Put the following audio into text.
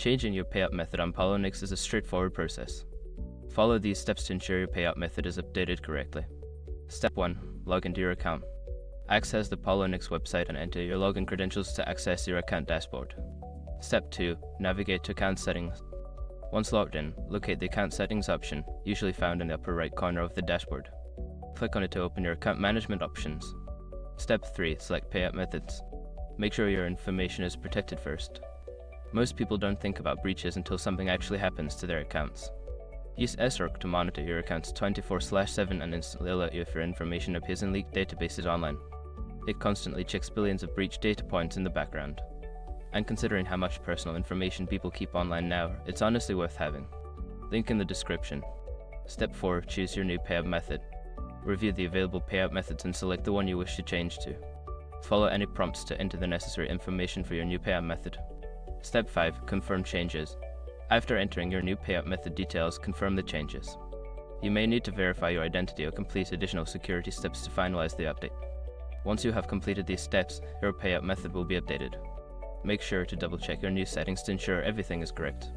Changing your payout method on Poloniex is a straightforward process. Follow these steps to ensure your payout method is updated correctly. Step 1. Log into your account. Access the Poloniex website and enter your login credentials to access your account dashboard. Step 2. Navigate to account settings. Once logged in, locate the account settings option, usually found in the upper right corner of the dashboard. Click on it to open your account management options. Step 3. Select payout methods. Make sure your information is protected first. Most people don't think about breaches until something actually happens to their accounts. Use SROC to monitor your accounts 24/7 and instantly alert you if your information appears in leaked databases online. It constantly checks billions of breach data points in the background. And considering how much personal information people keep online now, it's honestly worth having. Link in the description. Step 4. Choose your new payout method. Review the available payout methods and select the one you wish to change to. Follow any prompts to enter the necessary information for your new payout method. Step 5. Confirm changes. After entering your new payout method details, confirm the changes. You may need to verify your identity or complete additional security steps to finalize the update. Once you have completed these steps, your payout method will be updated. Make sure to double check your new settings to ensure everything is correct.